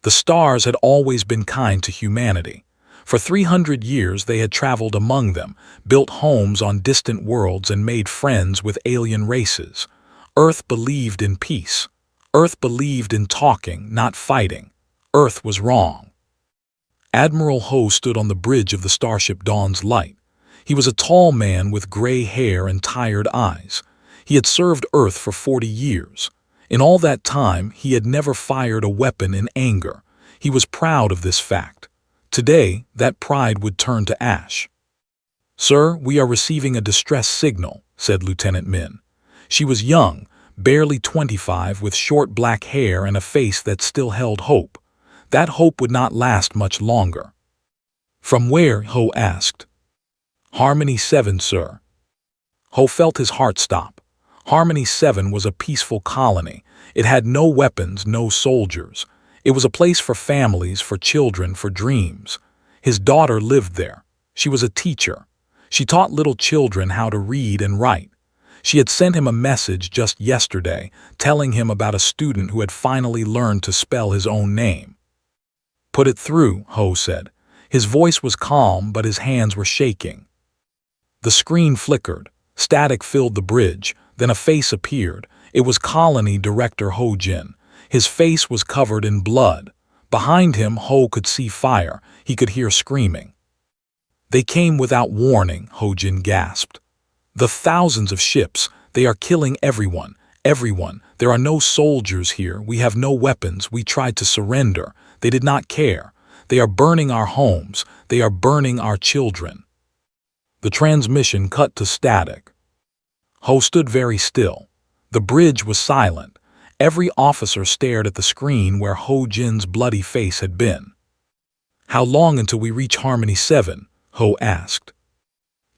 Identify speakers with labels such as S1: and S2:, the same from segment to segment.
S1: The stars had always been kind to humanity. For 300 years they had traveled among them, built homes on distant worlds and made friends with alien races. Earth believed in peace. Earth believed in talking, not fighting. Earth was wrong. Admiral Ho stood on the bridge of the starship Dawn's Light. He was a tall man with gray hair and tired eyes. He had served Earth for 40 years. In all that time, he had never fired a weapon in anger. He was proud of this fact. Today, that pride would turn to ash. "Sir, we are receiving a distress signal," said Lieutenant Min. She was young, barely 25, with short black hair and a face that still held hope. That hope would not last much longer. "From where?" Ho asked. "Harmony 7, sir." Ho felt his heart stop. Harmony 7 was a peaceful colony. It had no weapons, no soldiers. It was a place for families, for children, for dreams. His daughter lived there. She was a teacher. She taught little children how to read and write. She had sent him a message just yesterday, telling him about a student who had finally learned to spell his own name. "Put it through," Ho said. His voice was calm, but his hands were shaking. The screen flickered. Static filled the bridge. Then a face appeared. It was Colony Director Ho Jin. His face was covered in blood. Behind him, Ho could see fire. He could hear screaming. "They came without warning," Ho Jin gasped. "The thousands of ships, they are killing everyone. Everyone. There are no soldiers here. We have no weapons. We tried to surrender. They did not care. They are burning our homes. They are burning our children." The transmission cut to static. Ho stood very still. The bridge was silent. Every officer stared at the screen where Ho Jin's bloody face had been. "How long until we reach Harmony 7? Ho asked.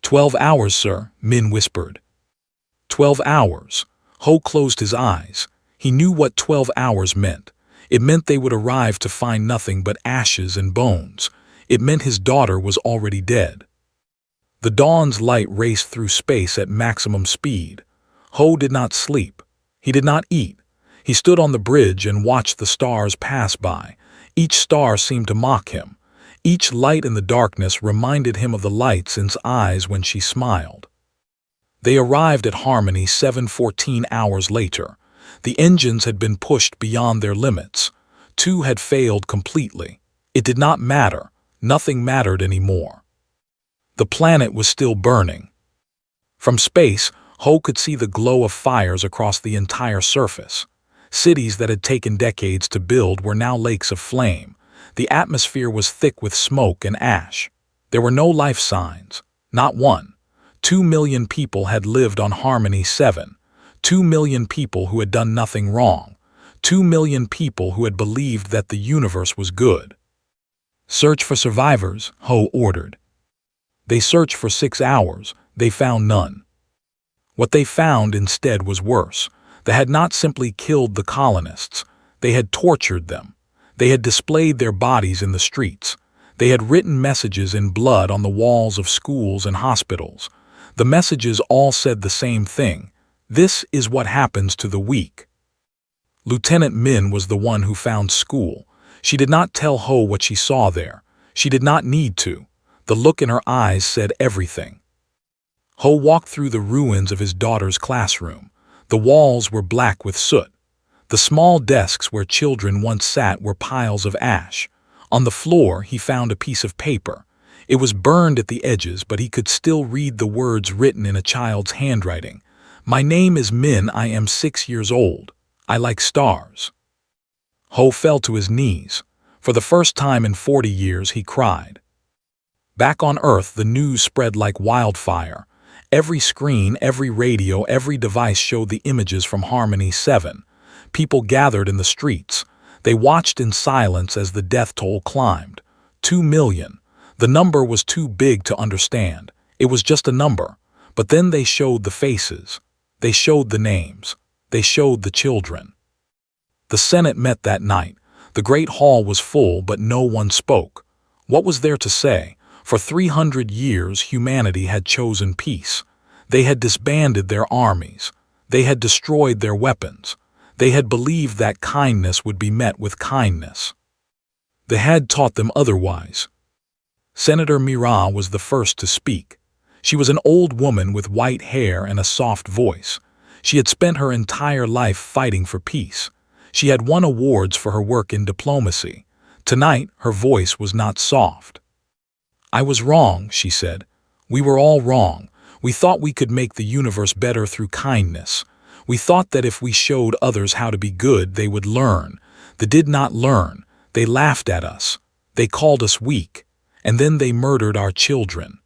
S1: 12 hours, sir," Min whispered. 12 hours. Ho closed his eyes. He knew what 12 hours meant. It meant they would arrive to find nothing but ashes and bones. It meant his daughter was already dead. The Dawn's Light raced through space at maximum speed. Ho did not sleep. He did not eat. He stood on the bridge and watched the stars pass by. Each star seemed to mock him. Each light in the darkness reminded him of the lights in his eyes when she smiled. They arrived at Harmony 7 14 hours later. The engines had been pushed beyond their limits. 2 had failed completely. It did not matter. Nothing mattered anymore. The planet was still burning. From space, Ho could see the glow of fires across the entire surface. Cities that had taken decades to build were now lakes of flame. The atmosphere was thick with smoke and ash. There were no life signs. Not one. 2 million people had lived on Harmony 7. 2 million people who had done nothing wrong. 2 million people who had believed that the universe was good. "Search for survivors," Ho ordered. They searched for 6 hours. They found none. What they found instead was worse. They had not simply killed the colonists. They had tortured them. They had displayed their bodies in the streets. They had written messages in blood on the walls of schools and hospitals. The messages all said the same thing. This is what happens to the weak. Lieutenant Min was the one who found school. She did not tell Ho what she saw there. She did not need to. The look in her eyes said everything. Ho walked through the ruins of his daughter's classroom. The walls were black with soot. The small desks where children once sat were piles of ash. On the floor, he found a piece of paper. It was burned at the edges, but he could still read the words written in a child's handwriting. "My name is Min. I am 6 years old. I like stars." Ho fell to his knees. For the first time in 40 years, he cried. Back on Earth, the news spread like wildfire. Every screen, every radio, every device showed the images from Harmony 7. People gathered in the streets. They watched in silence as the death toll climbed. 2 million. The number was too big to understand. It was just a number. But then they showed the faces. They showed the names. They showed the children. The Senate met that night. The Great Hall was full, but no one spoke. What was there to say? For 300 years, humanity had chosen peace. They had disbanded their armies. They had destroyed their weapons. They had believed that kindness would be met with kindness. They had taught them otherwise. Senator Mira was the first to speak. She was an old woman with white hair and a soft voice. She had spent her entire life fighting for peace. She had won awards for her work in diplomacy. Tonight, her voice was not soft. "I was wrong," she said. "We were all wrong. We thought we could make the universe better through kindness. We thought that if we showed others how to be good, they would learn. They did not learn. They laughed at us. They called us weak. And then they murdered our children."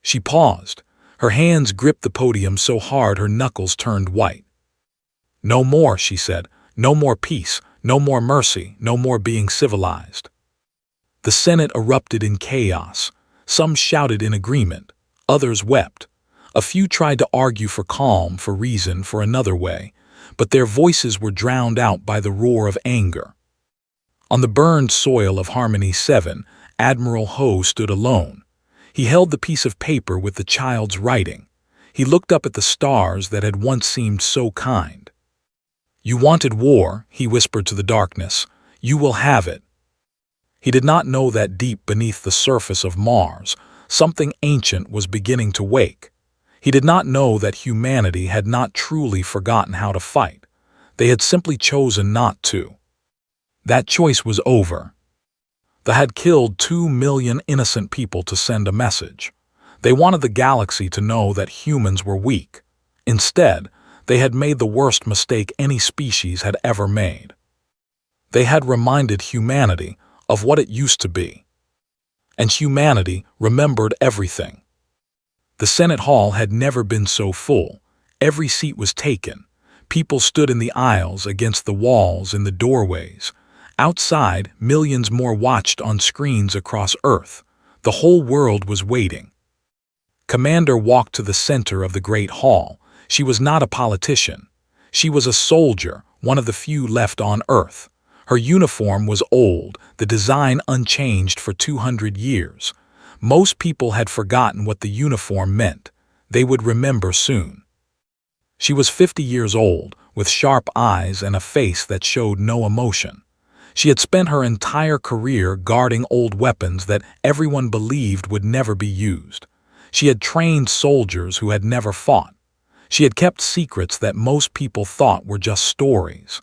S1: She paused. Her hands gripped the podium so hard her knuckles turned white. "No more," she said. "No more peace. No more mercy. No more being civilized." The Senate erupted in chaos. Some shouted in agreement. Others wept. A few tried to argue for calm, for reason, for another way, but their voices were drowned out by the roar of anger. On the burned soil of Harmony 7, Admiral Ho stood alone. He held the piece of paper with the child's writing. He looked up at the stars that had once seemed so kind. "You wanted war," he whispered to the darkness. "You will have it." He did not know that deep beneath the surface of Mars, something ancient was beginning to wake. He did not know that humanity had not truly forgotten how to fight. They had simply chosen not to. That choice was over. They had killed 2 million innocent people to send a message. They wanted the galaxy to know that humans were weak. Instead, they had made the worst mistake any species had ever made. They had reminded humanity of what it used to be. And humanity remembered everything. The Senate Hall had never been so full. Every seat was taken. People stood in the aisles, against the walls, in the doorways. Outside, millions more watched on screens across Earth. The whole world was waiting. Commander walked to the center of the great hall. She was not a politician. She was a soldier, one of the few left on Earth. Her uniform was old, the design unchanged for 200 years. Most people had forgotten what the uniform meant. They would remember soon. She was 50 years old, with sharp eyes and a face that showed no emotion. She had spent her entire career guarding old weapons that everyone believed would never be used. She had trained soldiers who had never fought. She had kept secrets that most people thought were just stories.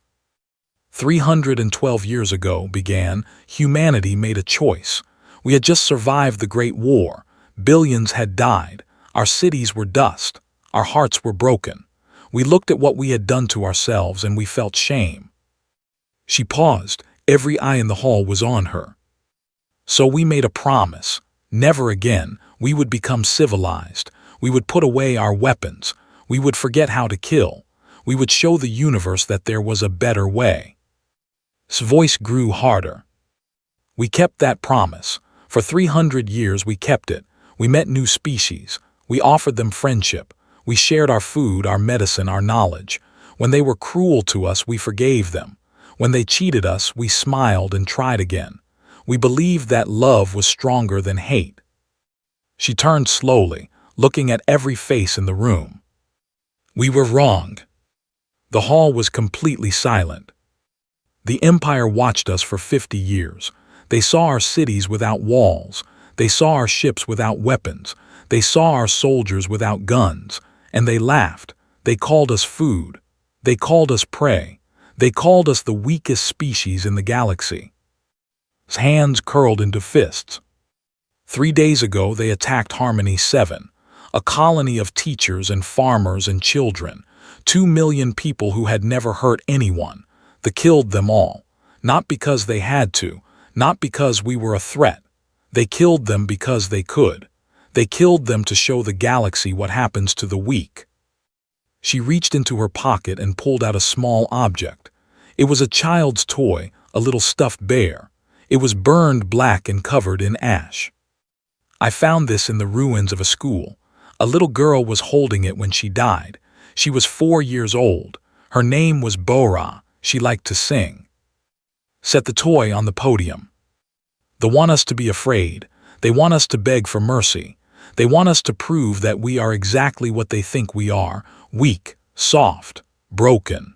S1: 312 years ago began, humanity made a choice. We had just survived the Great War. Billions had died. Our cities were dust. Our hearts were broken. We looked at what we had done to ourselves and we felt shame. She paused. Every eye in the hall was on her. So we made a promise. Never again. We would become civilized. We would put away our weapons. We would forget how to kill. We would show the universe that there was a better way. His voice grew harder. We kept that promise. For 300 years we kept it. We met new species. We offered them friendship. We shared our food, our medicine, our knowledge. When they were cruel to us, we forgave them. When they cheated us, we smiled and tried again. We believed that love was stronger than hate. She turned slowly, looking at every face in the room. We were wrong. The hall was completely silent. The Empire watched us for 50 years. They saw our cities without walls. They saw our ships without weapons. They saw our soldiers without guns. And they laughed. They called us food. They called us prey. They called us the weakest species in the galaxy. His hands curled into fists. 3 days ago they attacked Harmony 7, a colony of teachers and farmers and children, 2 million people who had never hurt anyone. They killed them all, not because they had to, not because we were a threat. They killed them because they could. They killed them to show the galaxy what happens to the weak. She reached into her pocket and pulled out a small object. It was a child's toy, a little stuffed bear. It was burned black and covered in ash. I found this in the ruins of a school. A little girl was holding it when she died. She was 4 years old. Her name was Bora. She liked to sing. Set the toy on the podium. They want us to be afraid. They want us to beg for mercy. They want us to prove that we are exactly what they think we are, weak, soft, broken.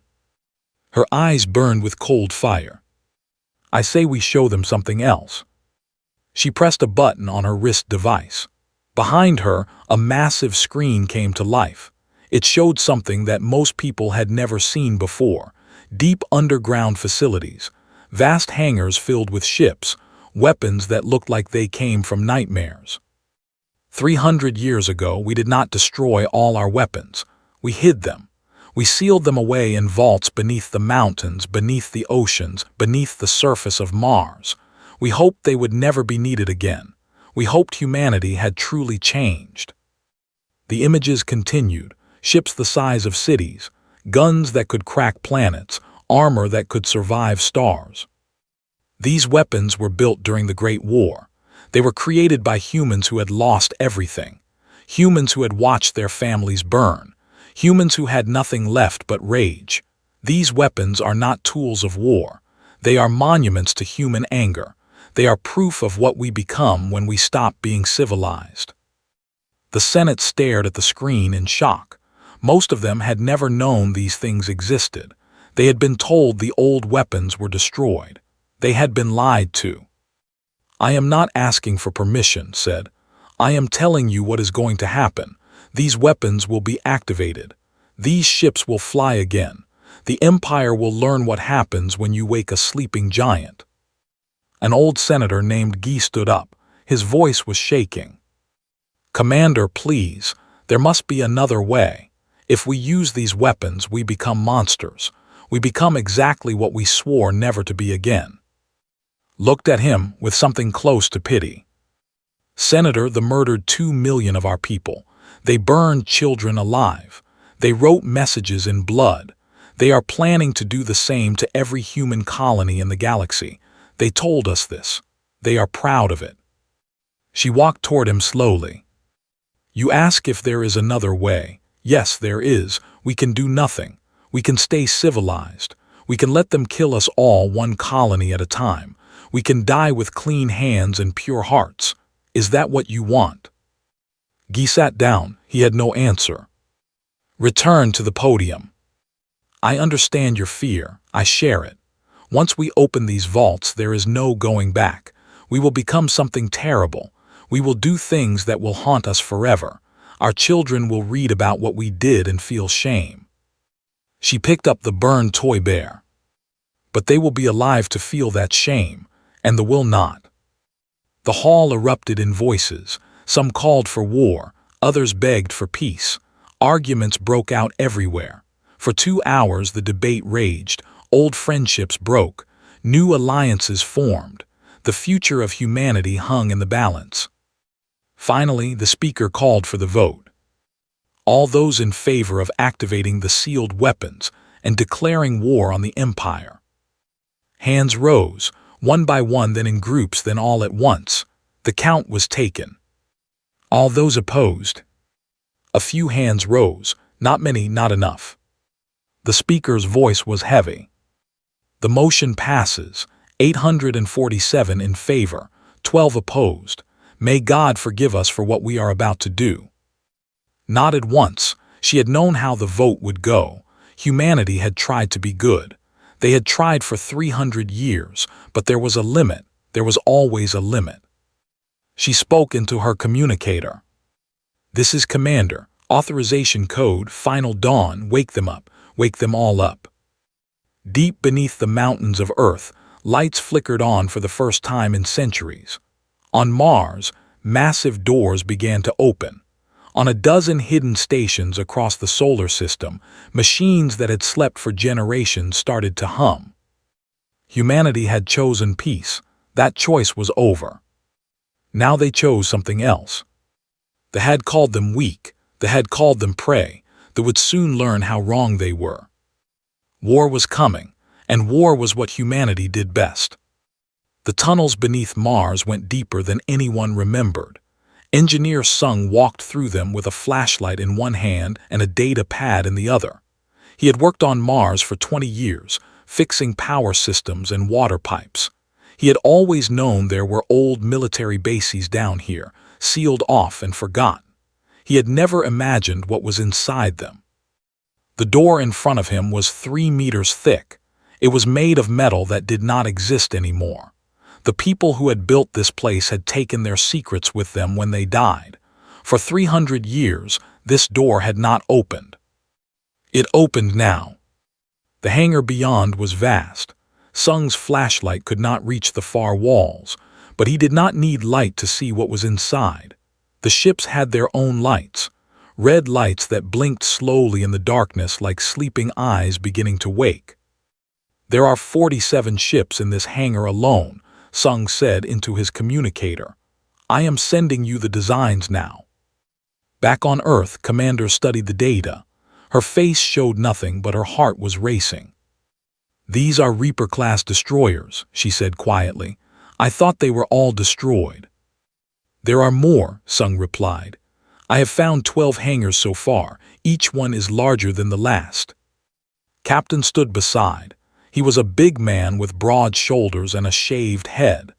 S1: Her eyes burned with cold fire. I say we show them something else." She pressed a button on her wrist device. Behind her, a massive screen came to life. It showed something that most people had never seen before: deep underground facilities, vast hangars filled with ships, weapons that looked like they came from nightmares. 300 years ago, we did not destroy all our weapons. We hid them. We sealed them away in vaults beneath the mountains, beneath the oceans, beneath the surface of Mars. We hoped they would never be needed again. We hoped humanity had truly changed. The images continued: ships the size of cities, guns that could crack planets, armor that could survive stars. These weapons were built during the Great War. They were created by humans who had lost everything, humans who had watched their families burn, humans who had nothing left but rage. These weapons are not tools of war. They are monuments to human anger. They are proof of what we become when we stop being civilized. The Senate stared at the screen in shock. Most of them had never known these things existed. They had been told the old weapons were destroyed. They had been lied to. "I am not asking for permission," said. "I am telling you what is going to happen. These weapons will be activated. These ships will fly again. The Empire will learn what happens when you wake a sleeping giant." An old senator named Guy stood up. His voice was shaking. "Commander, please, there must be another way. If we use these weapons, we become monsters. We become exactly what we swore never to be again." Looked at him with something close to pity. "Senator, they murdered 2 million of our people. They burned children alive. They wrote messages in blood. They are planning to do the same to every human colony in the galaxy. They told us this. They are proud of it." She walked toward him slowly. "You ask if there is another way. Yes, there is. We can do nothing. We can stay civilized. We can let them kill us all, one colony at a time. We can die with clean hands and pure hearts. Is that what you want?" Guy sat down. He had no answer. "Return to the podium. I understand your fear. I share it. Once we open these vaults, there is no going back. We will become something terrible. We will do things that will haunt us forever. Our children will read about what we did and feel shame." She picked up the burned toy bear. "But they will be alive to feel that shame, and the will not." The hall erupted in voices. Some called for war, others begged for peace. Arguments broke out everywhere. For 2 hours the debate raged. Old friendships broke. New alliances formed. The future of humanity hung in the balance. Finally, the speaker called for the vote. All those in favor of activating the sealed weapons and declaring war on the Empire. Hands rose, one by one, then in groups, then all at once. The count was taken. All those opposed. A few hands rose, not many, not enough. The speaker's voice was heavy. "The motion passes, 847 in favor, 12 opposed. May God forgive us for what we are about to do." Nodded once. She had known how the vote would go. Humanity had tried to be good. They had tried for 300 years, but there was a limit. There was always a limit. She spoke into her communicator. "This is Commander. Authorization code, Final Dawn. Wake them up. Wake them all up." Deep beneath the mountains of Earth, lights flickered on for the first time in centuries. On Mars, massive doors began to open. On a dozen hidden stations across the solar system, machines that had slept for generations started to hum. Humanity had chosen peace. That choice was over. Now they chose something else. They had called them weak. They had called them prey. They would soon learn how wrong they were. War was coming, and war was what humanity did best. The tunnels beneath Mars went deeper than anyone remembered. Engineer Sung walked through them with a flashlight in one hand and a data pad in the other. He had worked on Mars for 20 years, fixing power systems and water pipes. He had always known there were old military bases down here, sealed off and forgotten. He had never imagined what was inside them. The door in front of him was 3 meters thick. It was made of metal that did not exist anymore. The people who had built this place had taken their secrets with them when they died. For 300 years, this door had not opened. It opened now. The hangar beyond was vast. Sung's flashlight could not reach the far walls, but he did not need light to see what was inside. The ships had their own lights, red lights that blinked slowly in the darkness like sleeping eyes beginning to wake. "There are 47 ships in this hangar alone," Sung said into his communicator. "I am sending you the designs now." Back on Earth, Commander studied the data. Her face showed nothing, but her heart was racing. "These are Reaper-class destroyers," she said quietly. "I thought they were all destroyed." "There are more," Sung replied. "I have found 12 hangars so far. Each one is larger than the last." Captain stood beside. He was a big man with broad shoulders and a shaved head.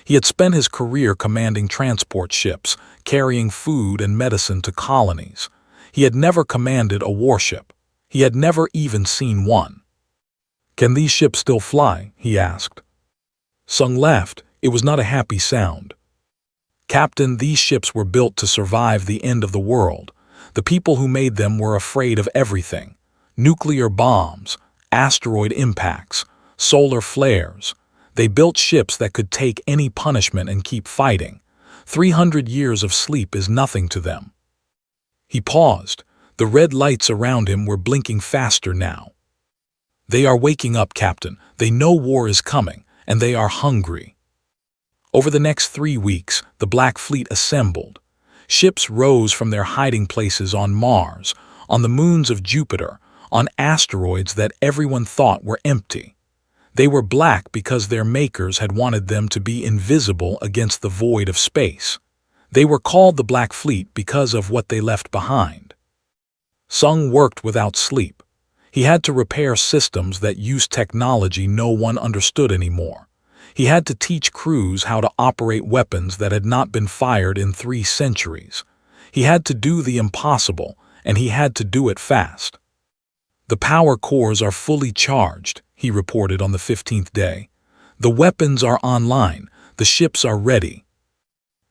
S1: He had spent his career commanding transport ships, carrying food and medicine to colonies. He had never commanded a warship. He had never even seen one. "Can these ships still fly?" he asked. Sung laughed. It was not a happy sound. "Captain, these ships were built to survive the end of the world. The people who made them were afraid of everything. Nuclear bombs, asteroid impacts, solar flares. They built ships that could take any punishment and keep fighting. 300 years of sleep is nothing to them." He paused. The red lights around him were blinking faster now. "They are waking up, Captain. They know war is coming, and they are hungry." Over the next 3 weeks, the Black Fleet assembled. Ships rose from their hiding places on Mars, on the moons of Jupiter, on asteroids that everyone thought were empty. They were black because their makers had wanted them to be invisible against the void of space. They were called the Black Fleet because of what they left behind. Sung worked without sleep. He had to repair systems that used technology no one understood anymore. He had to teach crews how to operate weapons that had not been fired in 3 centuries. He had to do the impossible, and he had to do it fast. "The power cores are fully charged," he reported on the 15th day. "The weapons are online. The ships are ready."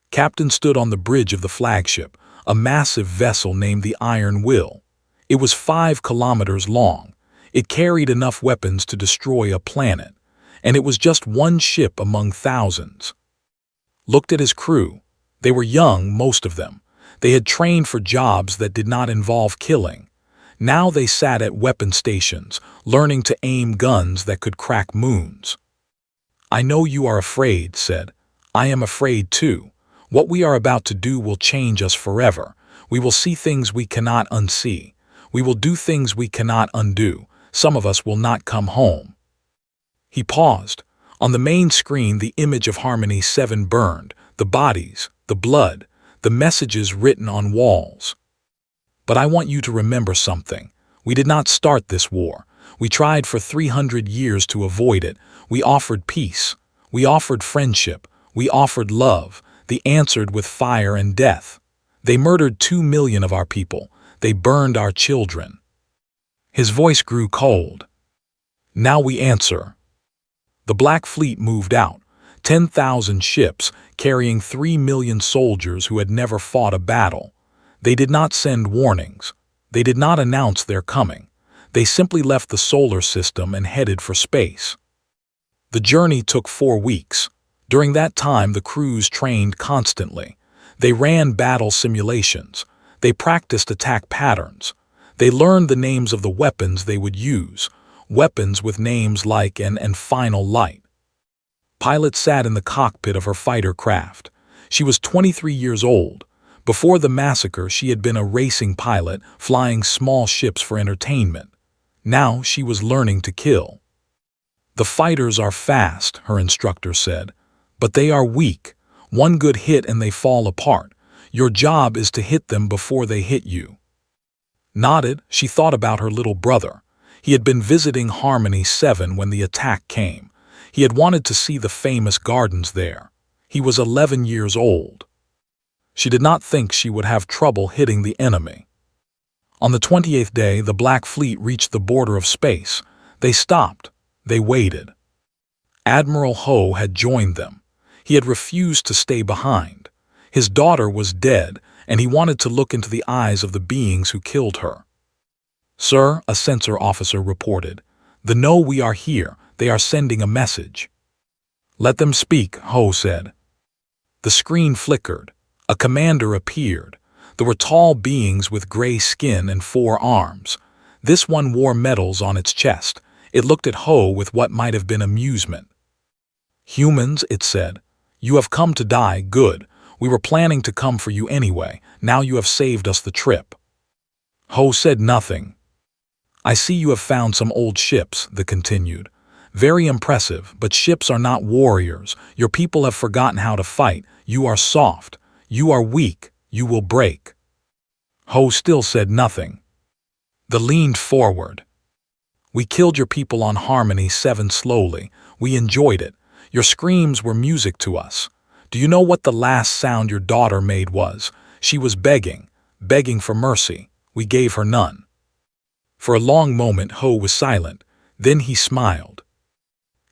S1: Captain stood on the bridge of the flagship, a massive vessel named the Iron Will. It was 5 kilometers long. It carried enough weapons to destroy a planet, and it was just one ship among thousands. Looked at his crew. They were young, most of them. They had trained for jobs that did not involve killing. Now they sat at weapon stations, learning to aim guns that could crack moons. "I know you are afraid," said. "I am afraid too. What we are about to do will change us forever. We will see things we cannot unsee. We will do things we cannot undo. Some of us will not come home." He paused. On the main screen, the image of Harmony 7 burned, the bodies, the blood, the messages written on walls. "But I want you to remember something. We did not start this war. We tried for 300 years to avoid it. We offered peace. We offered friendship. We offered love. They answered with fire and death. They murdered 2 million of our people. They burned our children." His voice grew cold. "Now we answer." The Black Fleet moved out, 10,000 ships carrying 3 million soldiers who had never fought a battle. They did not send warnings. They did not announce their coming. They simply left the solar system and headed for space. The journey took 4 weeks. During that time, the crews trained constantly. They ran battle simulations. They practiced attack patterns. They learned the names of the weapons they would use, weapons with names like and Final Light. Pilot sat in the cockpit of her fighter craft. She was 23 years old. Before the massacre, she had been a racing pilot, flying small ships for entertainment. Now she was learning to kill. "The fighters are fast," her instructor said, "but they are weak. One good hit and they fall apart. Your job is to hit them before they hit you." Nodded, she thought about her little brother. He had been visiting Harmony 7 when the attack came. He had wanted to see the famous gardens there. He was 11 years old. She did not think she would have trouble hitting the enemy. On the 28th day, the Black Fleet reached the border of space. They stopped. They waited. Admiral Ho had joined them. He had refused to stay behind. His daughter was dead, and he wanted to look into the eyes of the beings who killed her. "Sir," a sensor officer reported, "the know we are here. They are sending a message." "Let them speak," Ho said. The screen flickered. A commander appeared. There were tall beings with gray skin and 4 arms. This one wore medals on its chest. It looked at Ho with what might have been amusement. "Humans," it said, "you have come to die, good. We were planning to come for you anyway. Now you have saved us the trip." Ho said nothing. "I see you have found some old ships," they continued. "Very impressive, but ships are not warriors. Your people have forgotten how to fight. You are soft. You are weak. You will break." Ho still said nothing. They leaned forward. "We killed your people on Harmony 7 slowly. We enjoyed it. Your screams were music to us. Do you know what the last sound your daughter made was? She was begging for mercy. We gave her none." For a long moment Ho was silent. Then he smiled.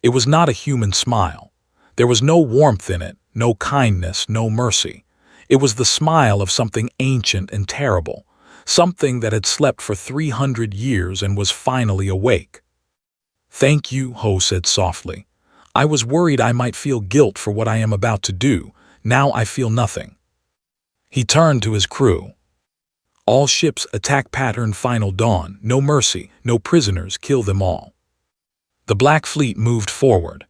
S1: It was not a human smile. There was no warmth in it, no kindness, no mercy. It was the smile of something ancient and terrible, something that had slept for 300 years and was finally awake. "Thank you," Ho said softly. "I was worried I might feel guilt for what I am about to do. Now I feel nothing." He turned to his crew. "All ships attack pattern final dawn. No mercy, no prisoners, kill them all." The Black Fleet moved forward.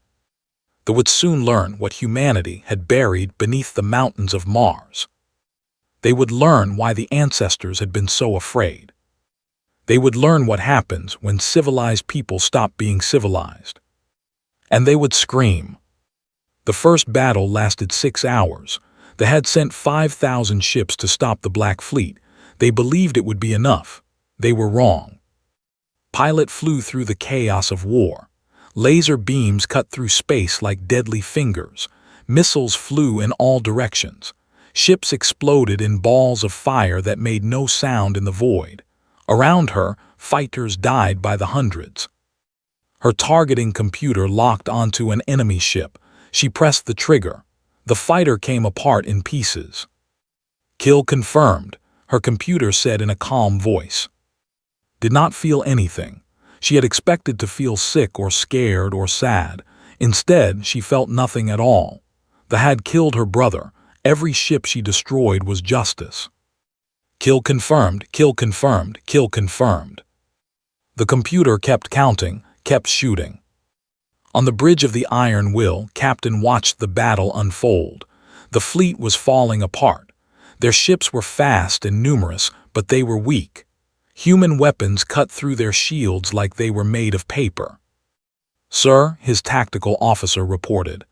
S1: They would soon learn what humanity had buried beneath the mountains of Mars. They would learn why the ancestors had been so afraid. They would learn what happens when civilized people stop being civilized. And they would scream. The first battle lasted 6 hours. They had sent 5,000 ships to stop the Black Fleet. They believed it would be enough. They were wrong. Pilot flew through the chaos of war. Laser beams cut through space like deadly fingers. Missiles flew in all directions. Ships exploded in balls of fire that made no sound in the void. Around her, fighters died by the hundreds. Her targeting computer locked onto an enemy ship. She pressed the trigger. The fighter came apart in pieces. "Kill confirmed," her computer said in a calm voice. Did not feel anything. She had expected to feel sick or scared or sad. Instead, she felt nothing at all. They had killed her brother. Every ship she destroyed was justice. "Kill confirmed, kill confirmed, kill confirmed." The computer kept counting, kept shooting. On the bridge of the Iron Will, Captain watched the battle unfold. The fleet was falling apart. Their ships were fast and numerous, but they were weak. Human weapons cut through their shields like they were made of paper. "Sir," his tactical officer reported,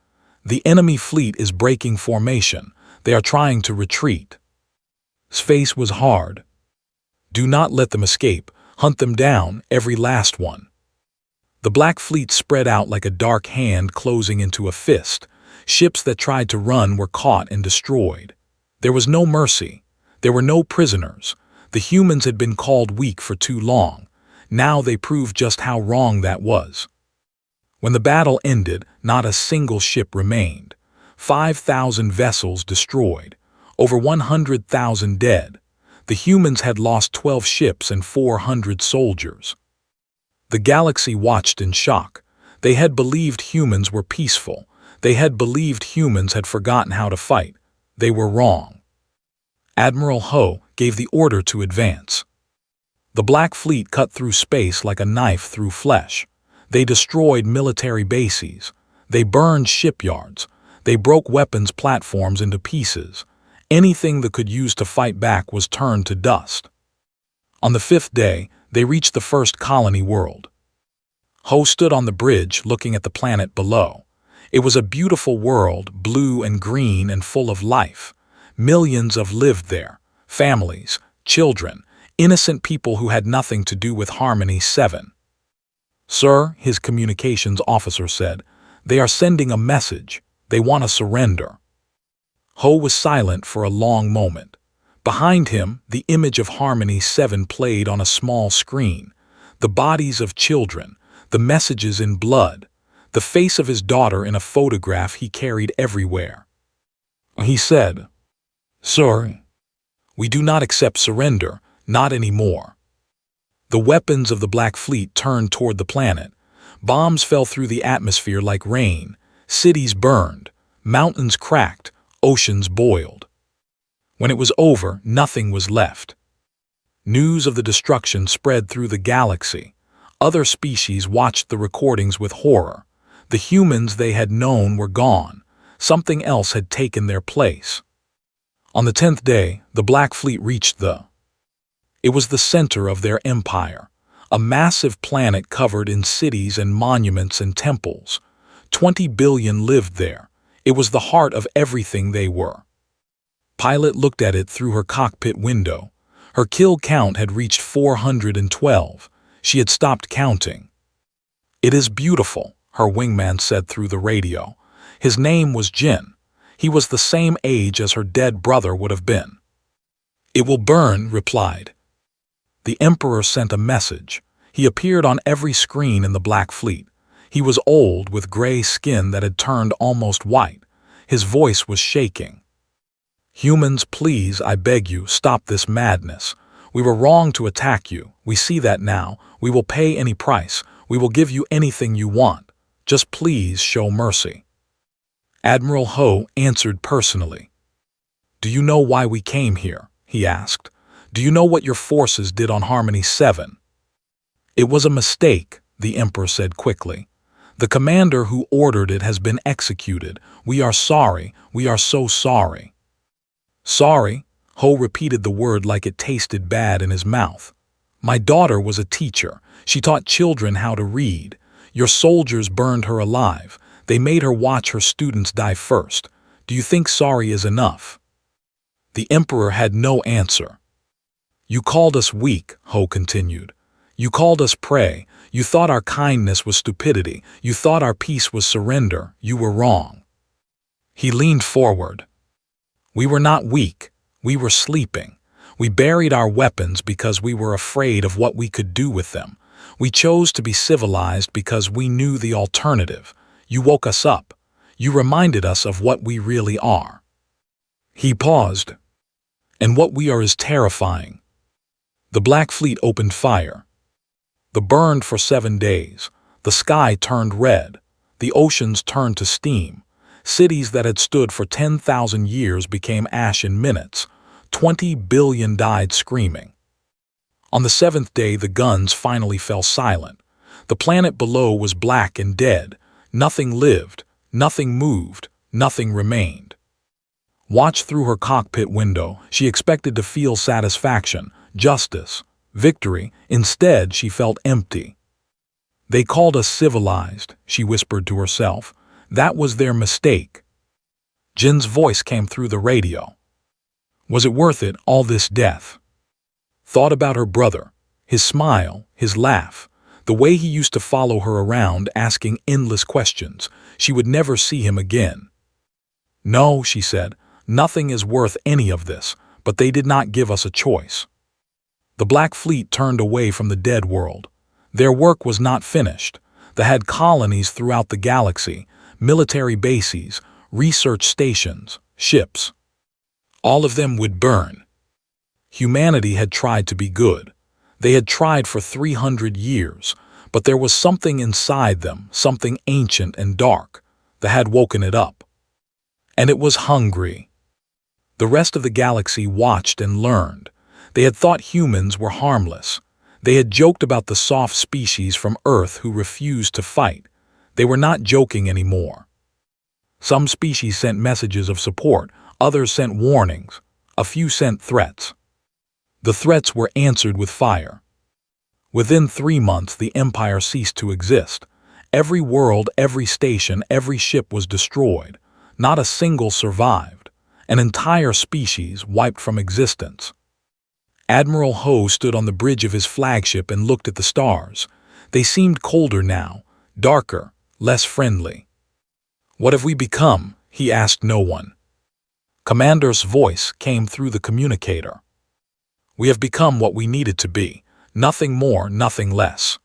S1: "the enemy fleet is breaking formation. They are trying to retreat." His face was hard. "Do not let them escape. Hunt them down, every last one." The Black Fleet spread out like a dark hand closing into a fist. Ships that tried to run were caught and destroyed. There was no mercy. There were no prisoners. The humans had been called weak for too long. Now they proved just how wrong that was. When the battle ended, not a single ship remained. 5,000 vessels destroyed. Over 100,000 dead. The humans had lost 12 ships and 400 soldiers. The galaxy watched in shock. They had believed humans were peaceful. They had believed humans had forgotten how to fight. They were wrong. Admiral Ho gave the order to advance. The Black Fleet cut through space like a knife through flesh. They destroyed military bases. They burned shipyards. They broke weapons platforms into pieces. Anything they could use to fight back was turned to dust. On the 5th day, they reached the first colony world. Ho stood on the bridge looking at the planet below. It was a beautiful world, blue and green and full of life. Millions of lived there. Families, children, innocent people who had nothing to do with Harmony 7. "Sir," his communications officer said, "they are sending a message. They want to surrender." Ho was silent for a long moment. Behind him, the image of Harmony 7 played on a small screen. The bodies of children, the messages in blood, the face of his daughter in a photograph he carried everywhere. He said, "Sorry. We do not accept surrender, not anymore." The weapons of the Black Fleet turned toward the planet. Bombs fell through the atmosphere like rain. Cities burned. Mountains cracked. Oceans boiled. When it was over, nothing was left. News of the destruction spread through the galaxy. Other species watched the recordings with horror. The humans they had known were gone. Something else had taken their place. On the 10th day, the Black Fleet reached It was the center of their empire, a massive planet covered in cities and monuments and temples. 20 billion lived there. It was the heart of everything they were. Pilot looked at it through her cockpit window. Her kill count had reached 412. She had stopped counting. "It is beautiful," her wingman said through the radio. His name was Jin. He was the same age as her dead brother would have been. "It will burn," replied. The Emperor sent a message. He appeared on every screen in the Black Fleet. He was old, with gray skin that had turned almost white. His voice was shaking. "Humans, please, I beg you, stop this madness. We were wrong to attack you. We see that now. We will pay any price. We will give you anything you want. Just please show mercy." Admiral Ho answered personally. "Do you know why we came here?" he asked. "Do you know what your forces did on Harmony 7? "It was a mistake," the Emperor said quickly. "The commander who ordered it has been executed. We are sorry. We are so sorry." "Sorry?" Ho repeated the word like it tasted bad in his mouth. "My daughter was a teacher. She taught children how to read. Your soldiers burned her alive. They made her watch her students die first. Do you think sorry is enough?" The Emperor had no answer. "You called us weak," Ho continued. "You called us prey. You thought our kindness was stupidity. You thought our peace was surrender. You were wrong." He leaned forward. "We were not weak. We were sleeping. We buried our weapons because we were afraid of what we could do with them. We chose to be civilized because we knew the alternative. You woke us up. You reminded us of what we really are." He paused. "And what we are is terrifying." The Black Fleet opened fire. The burned for 7 days. The sky turned red. The oceans turned to steam. Cities that had stood for 10,000 years became ash in minutes. 20 billion died screaming. On the 7th day, the guns finally fell silent. The planet below was black and dead. Nothing lived. Nothing moved. Nothing remained. Watched through her cockpit window, she expected to feel satisfaction, justice, victory. Instead, she felt empty. "They called us civilized," she whispered to herself. "That was their mistake." Jin's voice came through the radio. Was it worth it, all this death? Thought about her brother, his smile, his laugh, the way he used to follow her around asking endless questions. She would never see him again. "No," she said, "nothing is worth any of this, but they did not give us a choice." The Black Fleet turned away from the dead world. Their work was not finished. They had colonies throughout the galaxy, military bases, research stations, ships. All of them would burn. Humanity had tried to be good. They had tried for 300 years, but there was something inside them, something ancient and dark, that had woken it up. And it was hungry. The rest of the galaxy watched and learned. They had thought humans were harmless. They had joked about the soft species from Earth who refused to fight. They were not joking anymore. Some species sent messages of support, others sent warnings, a few sent threats. The threats were answered with fire. Within 3 months, the Empire ceased to exist. Every world, every station, every ship was destroyed. Not a single survived. An entire species wiped from existence. Admiral Ho stood on the bridge of his flagship and looked at the stars. They seemed colder now, darker, less friendly. "What have we become?" he asked no one. Commander's voice came through the communicator. "We have become what we needed to be. Nothing more, nothing less."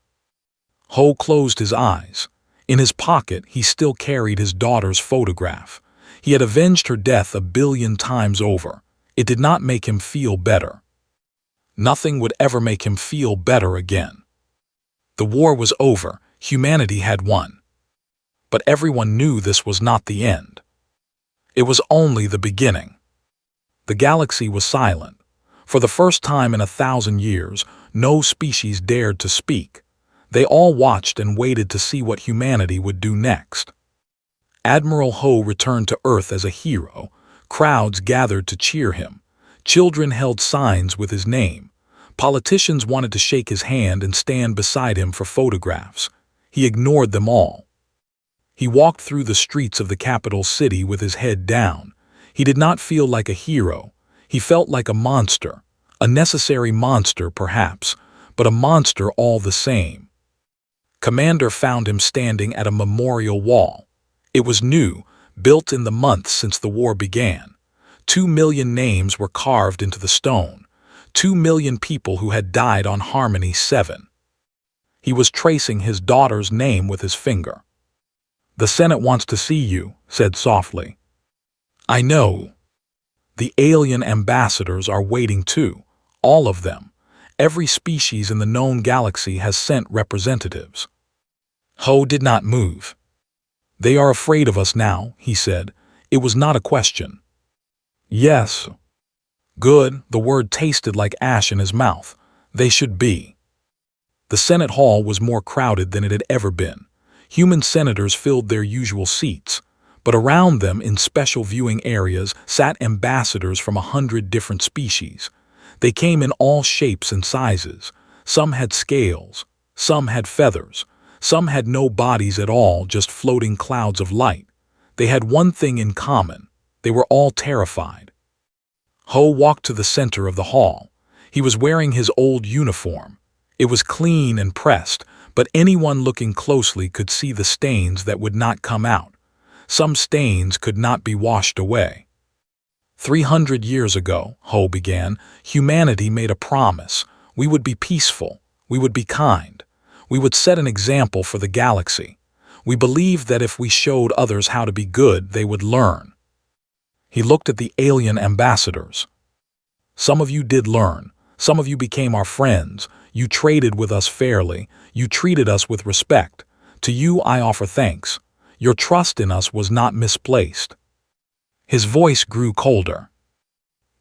S1: Ho closed his eyes. In his pocket, he still carried his daughter's photograph. He had avenged her death 1,000,000,000 times over. It did not make him feel better. Nothing would ever make him feel better again. The war was over. Humanity had won. But everyone knew this was not the end. It was only the beginning. The galaxy was silent. For the first time in 1,000 years, no species dared to speak. They all watched and waited to see what humanity would do next. Admiral Ho returned to Earth as a hero. Crowds gathered to cheer him. Children held signs with his name. Politicians wanted to shake his hand and stand beside him for photographs. He ignored them all. He walked through the streets of the capital city with his head down. He did not feel like a hero. He felt like a monster. A necessary monster, perhaps, but a monster all the same. Commander found him standing at a memorial wall. It was new, built in the months since the war began. 2,000,000 names were carved into the stone. 2,000,000 people who had died on Harmony 7. He was tracing his daughter's name with his finger. "The Senate wants to see you," said softly. "I know. The alien ambassadors are waiting too. All of them. Every species in the known galaxy has sent representatives." Ho did not move. "They are afraid of us now," he said. It was not a question. "Yes." Good, the word tasted like ash in his mouth. They should be. The Senate hall was more crowded than it had ever been. Human senators filled their usual seats, but around them in special viewing areas sat ambassadors from 100 different species. They came in all shapes and sizes. Some had scales, some had feathers, some had no bodies at all, just floating clouds of light. They had one thing in common. They were all terrified. Ho walked to the center of the hall. He was wearing his old uniform. It was clean and pressed, but anyone looking closely could see the stains that would not come out. Some stains could not be washed away. 300 years ago, Ho began, humanity made a promise. We would be peaceful. We would be kind. We would set an example for the galaxy. We believed that if we showed others how to be good, they would learn. He looked at the alien ambassadors. "Some of you did learn. Some of you became our friends. You traded with us fairly. You treated us with respect. To you I offer thanks. Your trust in us was not misplaced." His voice grew colder.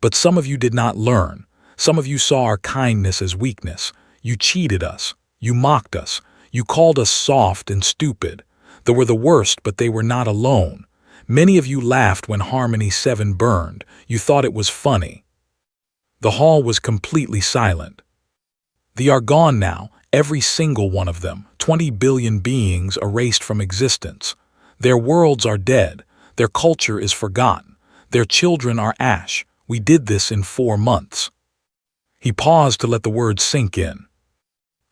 S1: "But some of you did not learn. Some of you saw our kindness as weakness. You cheated us. You mocked us. You called us soft and stupid. They were the worst, but they were not alone. Many of you laughed when Harmony 7 burned. You thought it was funny." The hall was completely silent. "They are gone now, every single one of them, 20 billion beings erased from existence. Their worlds are dead. Their culture is forgotten. Their children are ash. We did this in 4 months." He paused to let the words sink in.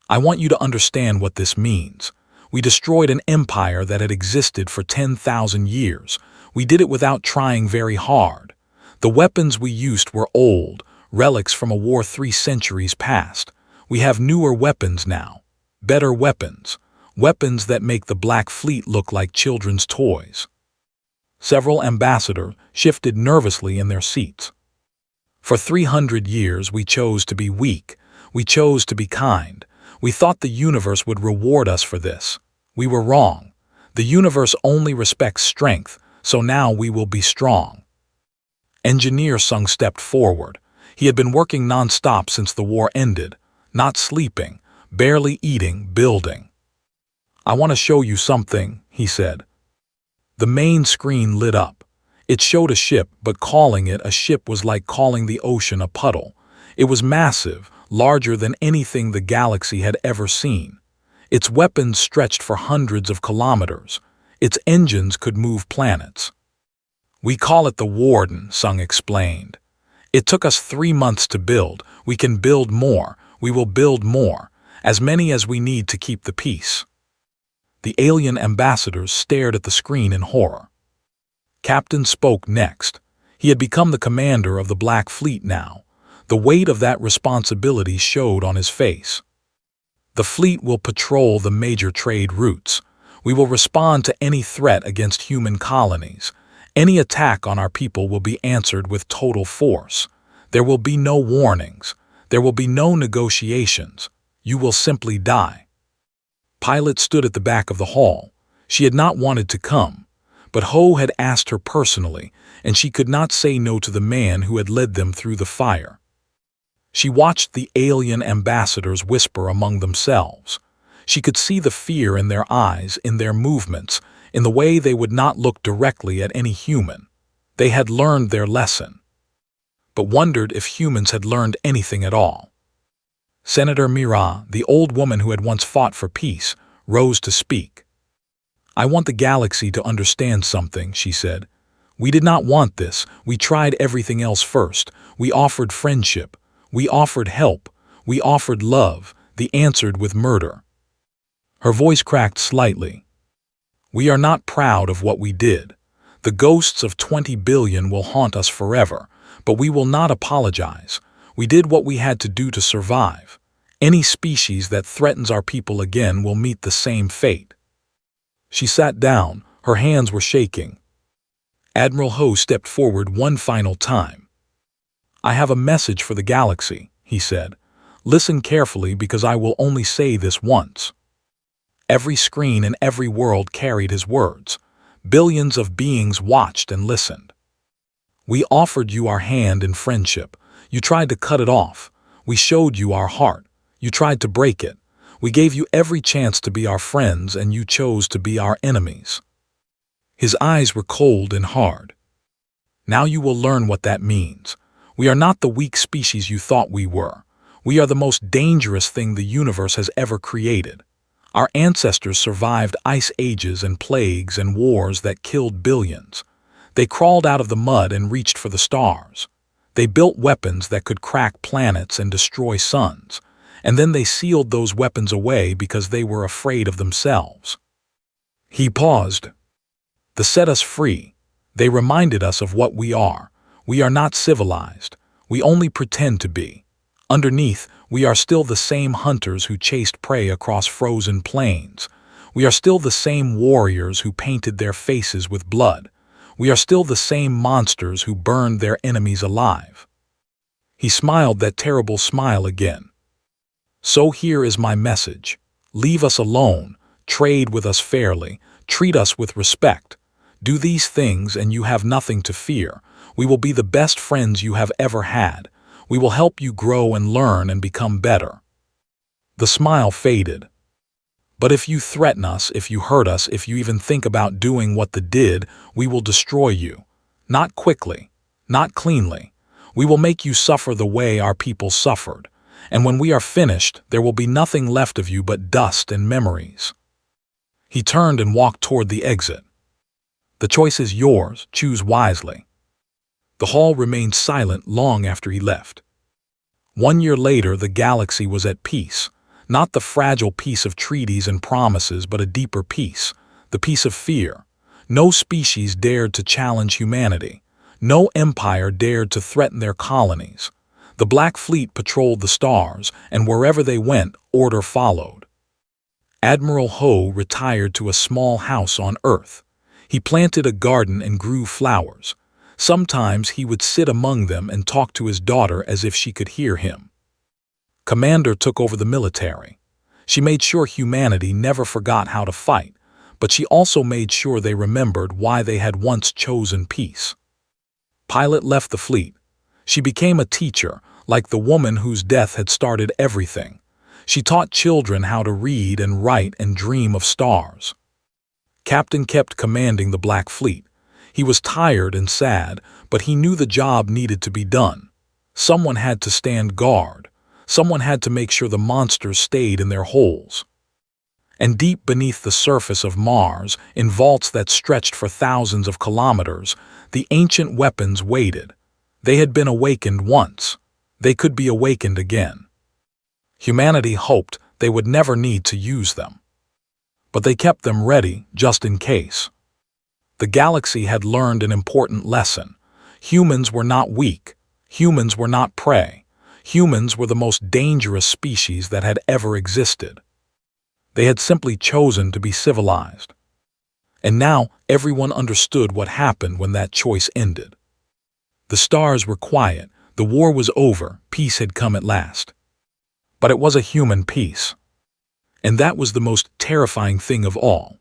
S1: "I want you to understand what this means. We destroyed an empire that had existed for 10,000 years. We did it without trying very hard. The weapons we used were old, relics from a war 3 centuries past. We have newer weapons now. Better weapons. Weapons that make the Black Fleet look like children's toys." Several ambassadors shifted nervously in their seats. "For 300 years we chose to be weak. We chose to be kind. We thought the universe would reward us for this. We were wrong. The universe only respects strength, so now we will be strong." Engineer Sung stepped forward. He had been working non-stop since the war ended, not sleeping, barely eating, building. "I want to show you something," he said. The main screen lit up. It showed a ship, but calling it a ship was like calling the ocean a puddle. It was massive, larger than anything the galaxy had ever seen. Its weapons stretched for hundreds of kilometers. Its engines could move planets. "We call it the Warden," Sung explained. "It took us 3 months to build. We can build more. We will build more. As many as we need to keep the peace." The alien ambassadors stared at the screen in horror. Captain spoke next. He had become the commander of the Black Fleet now. The weight of that responsibility showed on his face. The fleet will patrol the major trade routes. We will respond to any threat against human colonies. Any attack on our people will be answered with total force. There will be no warnings. There will be no negotiations. You will simply die." Pilot stood at the back of the hall. She had not wanted to come, but Ho had asked her personally, and she could not say no to the man who had led them through the fire. She watched the alien ambassadors whisper among themselves. She could see the fear in their eyes, in their movements, in the way they would not look directly at any human. They had learned their lesson, but wondered if humans had learned anything at all. Senator Mira, the old woman who had once fought for peace, rose to speak. "I want the galaxy to understand something," she said. "We did not want this. We tried everything else first. We offered friendship. We offered help. We offered love. They answered with murder." Her voice cracked slightly. "We are not proud of what we did. The ghosts of 20 billion will haunt us forever, but we will not apologize. We did what we had to do to survive. Any species that threatens our people again will meet the same fate." She sat down. Her hands were shaking. Admiral Ho stepped forward one final time. "I have a message for the galaxy," he said. "Listen carefully because I will only say this once." Every screen in every world carried his words. Billions of beings watched and listened. "We offered you our hand in friendship. You tried to cut it off. We showed you our heart. You tried to break it. We gave you every chance to be our friends, and you chose to be our enemies." His eyes were cold and hard. "Now you will learn what that means. We are not the weak species you thought we were. We are the most dangerous thing the universe has ever created. Our ancestors survived ice ages and plagues and wars that killed billions. They crawled out of the mud and reached for the stars. They built weapons that could crack planets and destroy suns, and then they sealed those weapons away because they were afraid of themselves." He paused. "They set us free. They reminded us of what we are. We are not civilized. We only pretend to be. Underneath, we are still the same hunters who chased prey across frozen plains. We are still the same warriors who painted their faces with blood. We are still the same monsters who burned their enemies alive." He smiled that terrible smile again. "So here is my message. Leave us alone. Trade with us fairly. Treat us with respect. Do these things and you have nothing to fear. We will be the best friends you have ever had. We will help you grow and learn and become better." The smile faded. "But if you threaten us, if you hurt us, if you even think about doing what they did, we will destroy you. Not quickly, not cleanly. We will make you suffer the way our people suffered. And when we are finished, there will be nothing left of you but dust and memories." He turned and walked toward the exit. "The choice is yours. Choose wisely." The hall remained silent long after he left. 1 year later, the galaxy was at peace. Not the fragile peace of treaties and promises, but a deeper peace, the peace of fear. No species dared to challenge humanity. No empire dared to threaten their colonies. The Black Fleet patrolled the stars, and wherever they went, order followed. Admiral Ho retired to a small house on Earth. He planted a garden and grew flowers. Sometimes he would sit among them and talk to his daughter as if she could hear him. Commander took over the military. She made sure humanity never forgot how to fight, but she also made sure they remembered why they had once chosen peace. Pilot left the fleet. She became a teacher, like the woman whose death had started everything. She taught children how to read and write and dream of stars. Captain kept commanding the Black Fleet. He was tired and sad, but he knew the job needed to be done. Someone had to stand guard. Someone had to make sure the monsters stayed in their holes. And deep beneath the surface of Mars, in vaults that stretched for thousands of kilometers, the ancient weapons waited. They had been awakened once. They could be awakened again. Humanity hoped they would never need to use them. But they kept them ready, just in case. The galaxy had learned an important lesson. Humans were not weak. Humans were not prey. Humans were the most dangerous species that had ever existed. They had simply chosen to be civilized. And now everyone understood what happened when that choice ended. The stars were quiet, the war was over, peace had come at last. But it was a human peace. And that was the most terrifying thing of all.